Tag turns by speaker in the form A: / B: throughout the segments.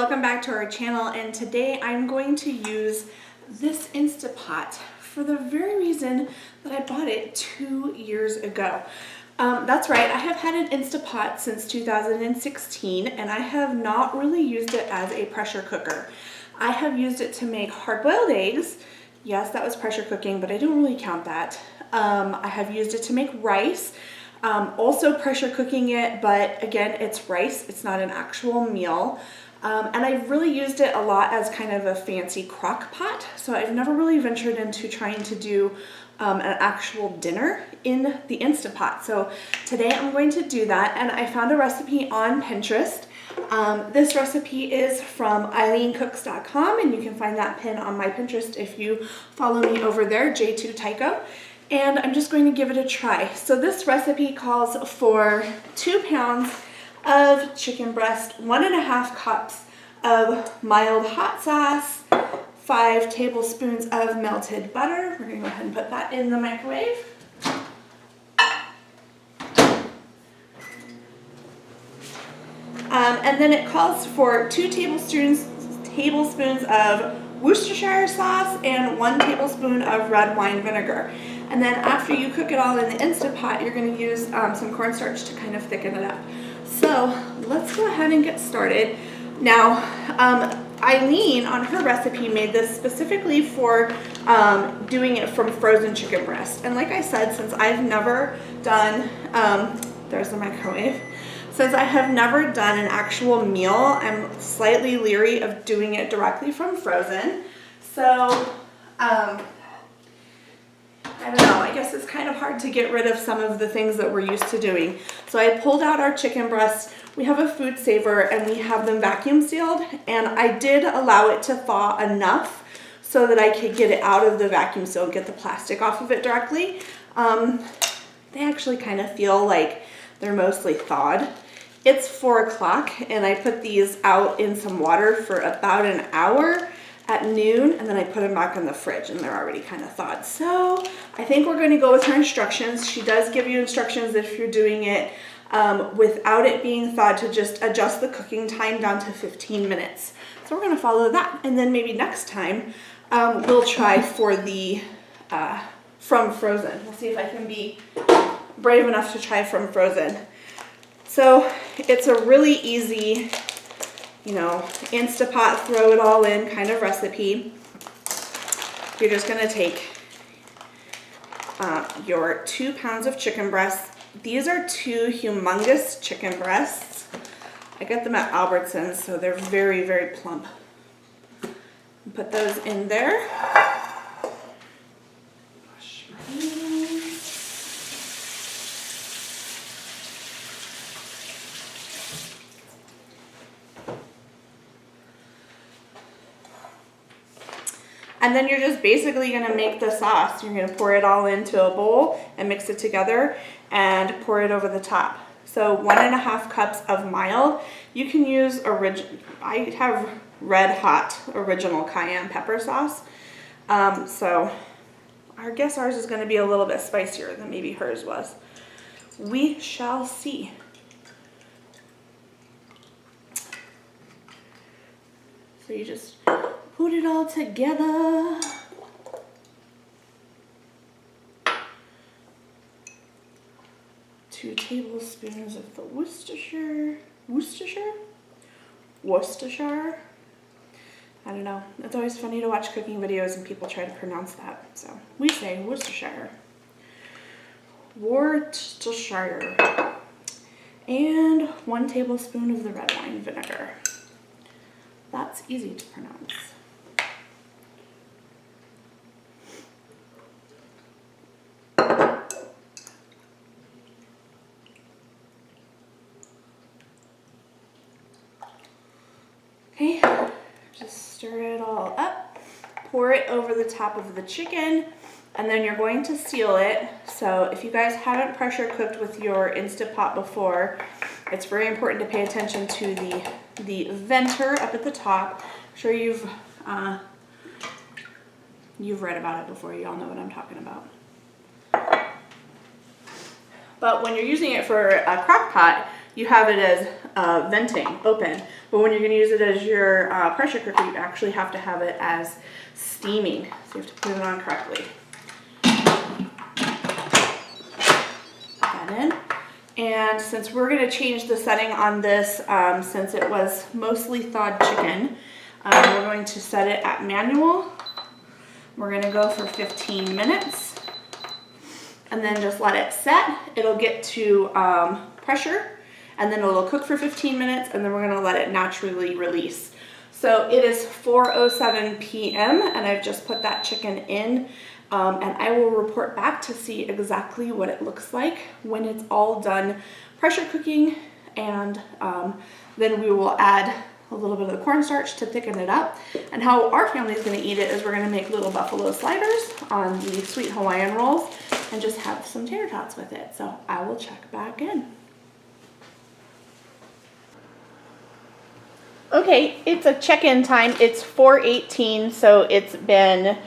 A: welcome back to our channel, and today I'm going to use this Instapot for the very reason that I bought it 2 years ago. That's right, I have had an Instapot since 2016 and I have not really used it as a pressure cooker. I have used it to make hard-boiled eggs. Yes, that was pressure cooking, but I don't really count that. I have used it to make rice. Also pressure cooking it, but again, it's rice, it's not an actual meal. And I've really used it a lot as kind of a fancy crock pot, so I've never really ventured into trying to do an actual dinner in the Instapot. So today I'm going to do that, and I found a recipe on Pinterest. This recipe is from eileencooks.com, and you can find that pin on my Pinterest if you follow me over there, J2Tycho. And I'm just going to give it a try. So this recipe calls for 2 pounds of chicken breast, 1.5 cups of mild hot sauce, 5 tablespoons of melted butter. We're going to go ahead and put that in the microwave. And then it calls for 2 tablespoons of Worcestershire sauce and 1 tablespoon of red wine vinegar. And then after you cook it all in the Instapot, you're going to use some cornstarch to kind of thicken it up. So let's go ahead and get started. Now, Eileen on her recipe made this specifically for doing it from frozen chicken breast. And like I said, since I've never done, there's the microwave. Since I have never done an actual meal, I'm slightly leery of doing it directly from frozen. So, I don't know, I guess it's kind of hard to get rid of some of the things that we're used to doing. So I pulled out our chicken breasts. We have a food saver and we have them vacuum sealed, and I did allow it to thaw enough so that I could get it out of the vacuum seal and get the plastic off of it directly. They actually kind of feel like they're mostly thawed. It's 4 o'clock and I put these out in some water for about an hour at noon, and then I put them back in the fridge and they're already kind of thawed. So I think we're going to go with her instructions. She does give you instructions if you're doing it without it being thawed to just adjust the cooking time down to 15 minutes. So we're going to follow that, and then maybe next time we'll try for the from frozen. We'll see if I can be brave enough to try from frozen. So it's a really easy, you know, Instapot, throw it all in kind of recipe. You're just going to take your 2 pounds of chicken breasts. These are 2 humongous chicken breasts. I got them at Albertsons, so they're very, very plump. Put those in there. Wash my hands. And then you're just basically going to make the sauce. You're going to pour it all into a bowl and mix it together and pour it over the top. So 1.5 cups of mild. You can use I have red hot original cayenne pepper sauce. So I guess ours is going to be a little bit spicier than maybe hers was. We shall see. So you just put it all together. Two tablespoons of the Worcestershire. I don't know. It's always funny to watch cooking videos and people try to pronounce that. So we say Worcestershire. And 1 tablespoon of the red wine vinegar. That's easy to pronounce. Okay, just stir it all up, pour it over the top of the chicken, and then you're going to seal it. So if you guys haven't pressure cooked with your Instapot before, it's very important to pay attention to the venter up at the top. I'm sure you've read about it before. You all know what I'm talking about. But when you're using it for a crock pot, you have it as venting open. But when you're going to use it as your pressure cooker, you actually have to have it as steaming. So you have to put it on correctly. Put that in. And since we're going to change the setting on this, since it was mostly thawed chicken, we're going to set it at manual. We're going to go for 15 minutes and then just let it set. It'll get to pressure, and then it'll cook for 15 minutes, and then we're going to let it naturally release. So it is 4:07 p.m. and I've just put that chicken in, and I will report back to see exactly what it looks like when it's all done pressure cooking, and then we will add a little bit of the cornstarch to thicken it up. And how our family is going to eat it is we're going to make little buffalo sliders on the sweet Hawaiian rolls and just have some tater tots with it. So I will check back in. Okay, it's a check-in time. It's 4:18, so it's been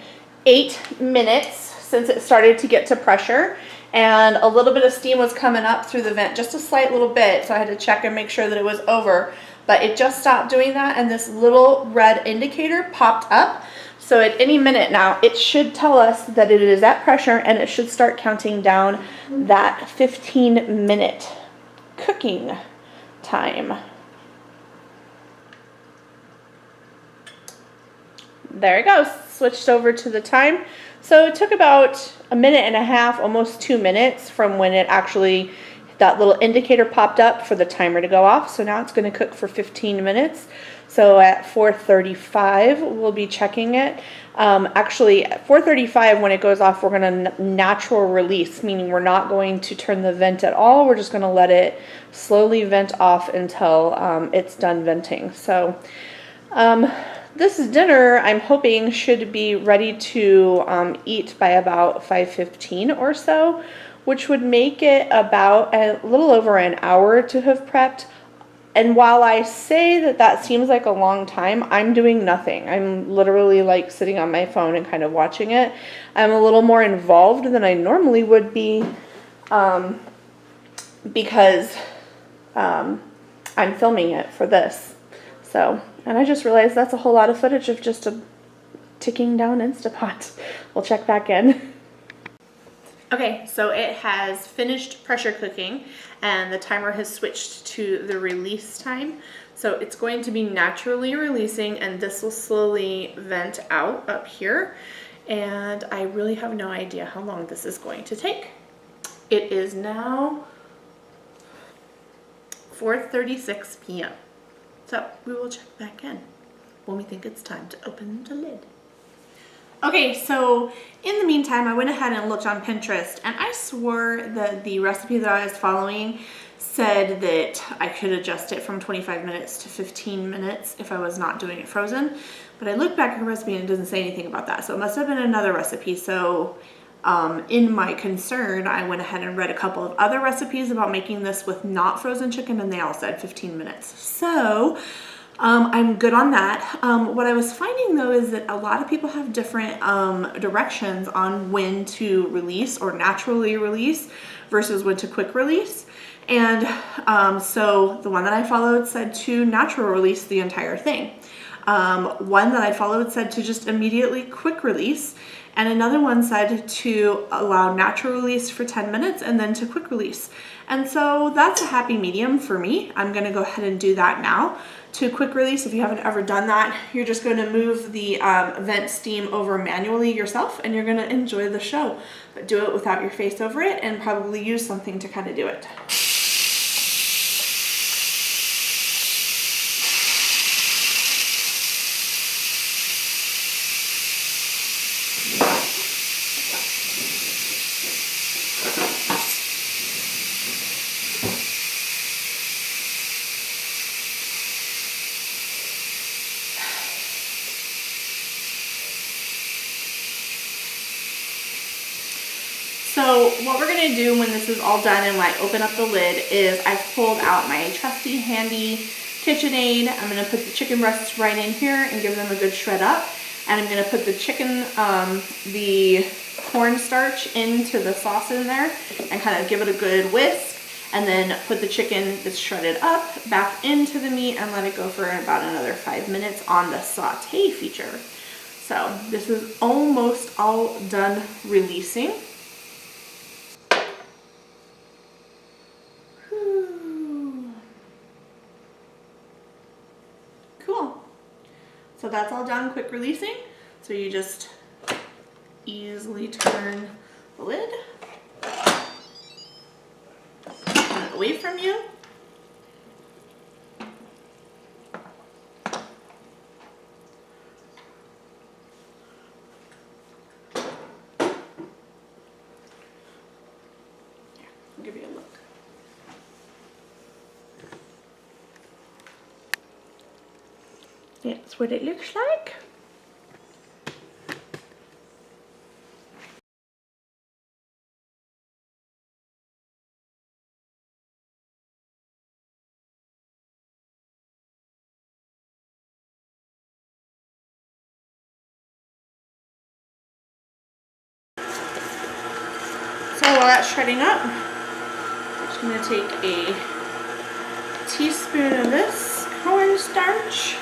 A: 8 minutes since it started to get to pressure, and a little bit of steam was coming up through the vent, just a slight little bit, so I had to check and make sure that it was over. But it just stopped doing that, and this little red indicator popped up. So at any minute now, it should tell us that it is at pressure, and it should start counting down that 15-minute cooking time. There it goes, switched over to the time. So it took about 1.5 minutes, almost 2 minutes from when it actually, that little indicator popped up for the timer to go off. So now it's going to cook for 15 minutes. So at 4:35, we'll be checking it. Actually, at 4:35, when it goes off, we're going to natural release, meaning we're not going to turn the vent at all. We're just going to let it slowly vent off until it's done venting. So this dinner, I'm hoping, should be ready to eat by about 5:15 or so, which would make it about a little over an hour to have prepped. And while I say that that seems like a long time, I'm doing nothing. I'm literally like sitting on my phone and kind of watching it. I'm a little more involved than I normally would be because I'm filming it for this. So, and I just realized that's a whole lot of footage of just a ticking down Instapot. We'll check back in. Okay, so it has finished pressure cooking and the timer has switched to the release time. So it's going to be naturally releasing, and this will slowly vent out up here. And I really have no idea how long this is going to take. It is now 4:36 p.m. So we will check back in when we think it's time to open the lid. Okay, so in the meantime, I went ahead and looked on Pinterest, and I swore that the recipe that I was following said that I could adjust it from 25 minutes to 15 minutes if I was not doing it frozen. But I looked back at the recipe and it doesn't say anything about that. So it must have been another recipe. So in my concern, I went ahead and read a couple of other recipes about making this with not frozen chicken, and they all said 15 minutes. So I'm good on that. What I was finding though is that a lot of people have different directions on when to release or naturally release versus when to quick release. And so the one that I followed said to natural release the entire thing. One that I followed said to just immediately quick release. And another one said to allow natural release for 10 minutes and then to quick release. And so that's a happy medium for me. I'm gonna go ahead and do that now. To quick release, if you haven't ever done that, you're just gonna move the vent steam over manually yourself, and you're gonna enjoy the show. But do it without your face over it, and probably use something to kind of do it. So what we're gonna do when this is all done and I open up the lid is I've pulled out my trusty handy KitchenAid. I'm gonna put the chicken breasts right in here and give them a good shred up. And I'm gonna put the chicken, the cornstarch into the sauce in there and kind of give it a good whisk. and then put the chicken that's shredded up back into the meat and let it go for about another 5 minutes on the saute feature. So this is almost all done releasing. Whew. Cool. So that's all done, quick releasing. So you just easily turn the lid, turn it away from you. I'll give you a look. That's what it looks like. So while that's shredding up, I'm just going to take a teaspoon of this cornstarch.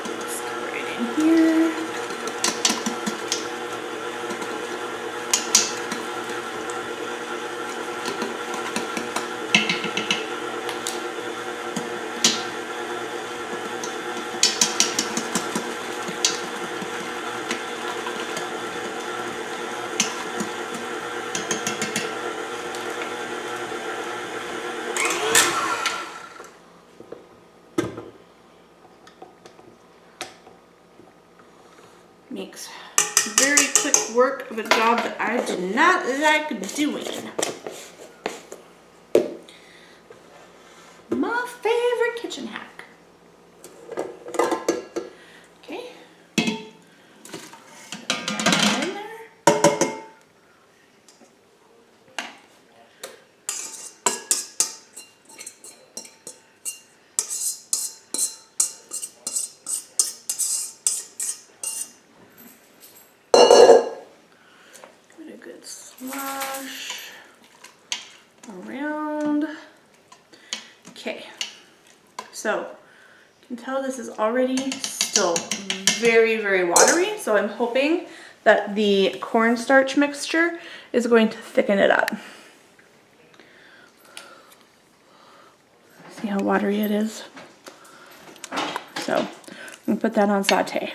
A: Just go right in here. Makes very quick work of a job that I do not like doing. My favorite kitchen hack. Okay. Put that in there. Put a good slosh around. Okay, so you can tell this is already still very, very watery, so I'm hoping that the cornstarch mixture is going to thicken it up. See how watery it is? So I'm gonna put that on saute.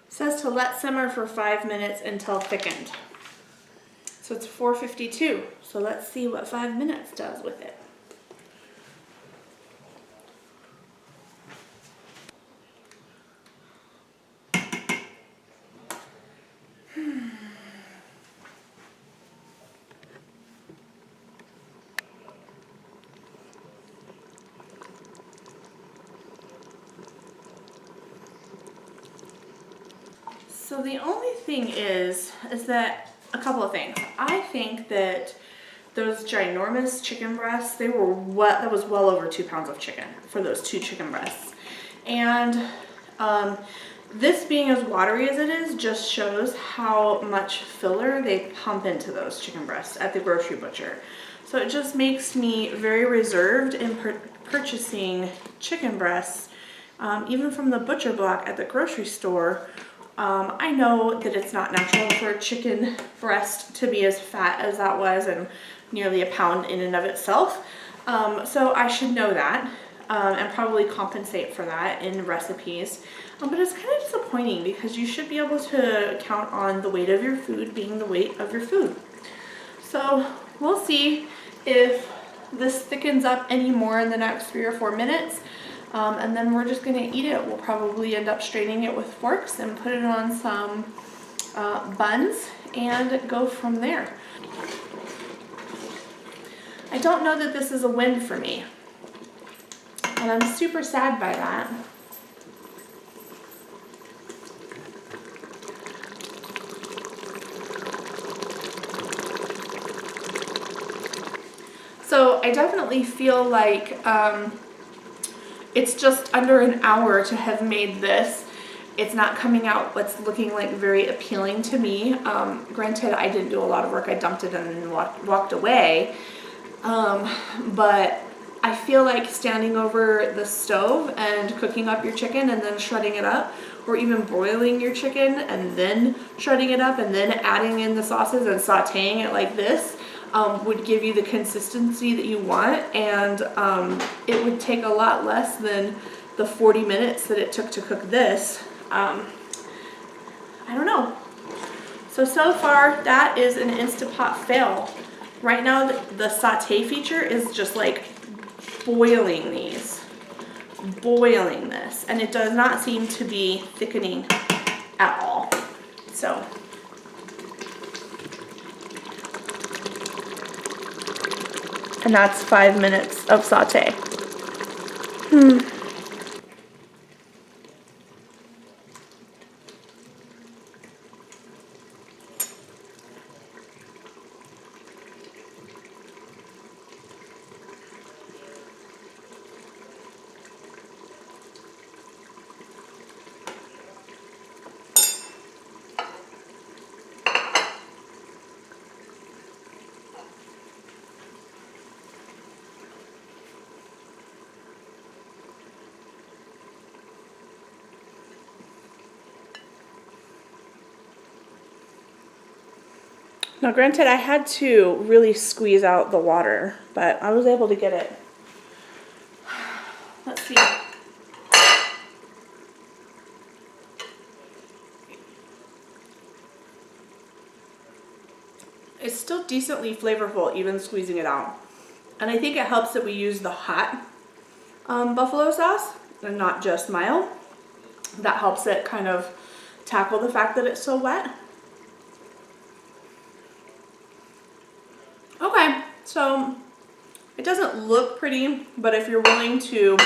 A: Says to let simmer for 5 minutes until thickened. So it's 4:52. So let's see what 5 minutes does with it. So the only thing is that a couple of things. I think that those ginormous chicken breasts, that was well over 2 pounds of chicken for those 2 chicken breasts. And this being as watery as it is just shows how much filler they pump into those chicken breasts at the grocery butcher. So it just makes me very reserved in purchasing chicken breasts, even from the butcher block at the grocery store. I know that it's not natural for a chicken breast to be as fat as that was and nearly a pound in and of itself. So I should know that and probably compensate for that in recipes. But it's kind of disappointing because you should be able to count on the weight of your food being the weight of your food. So we'll see if this thickens up any more in the next 3 or 4 minutes. And then we're just going to eat it. We'll probably end up straining it with forks and put it on some buns and go from there. I don't know that this is a win for me, and I'm super sad by that. So I definitely feel like it's just under an hour to have made this. It's not coming out what's looking like very appealing to me. Granted, I didn't do a lot of work. I dumped it and walked away. But I feel like standing over the stove and cooking up your chicken and then shredding it up, or even broiling your chicken and then shredding it up and then adding in the sauces and sauteing it like this, would give you the consistency that you want, and it would take a lot less than the 40 minutes that it took to cook this. I don't know. So far that is an Instapot fail. Right now the saute feature is just like boiling this, and it does not seem to be thickening at all. So and that's 5 minutes of saute. Now granted, I had to really squeeze out the water, but I was able to get it. Let's see. It's still decently flavorful, even squeezing it out. And I think it helps that we use the hot buffalo sauce and not just mild. That helps it kind of tackle the fact that it's so wet. Okay, so it doesn't look pretty, but if you're willing to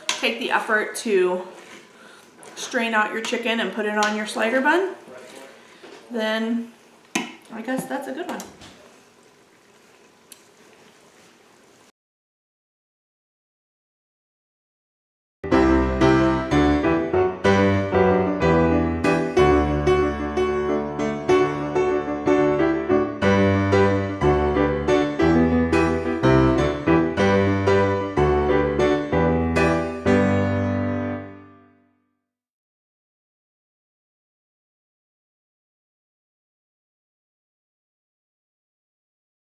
A: take the effort to strain out your chicken and put it on your slider bun, then I guess that's a good one.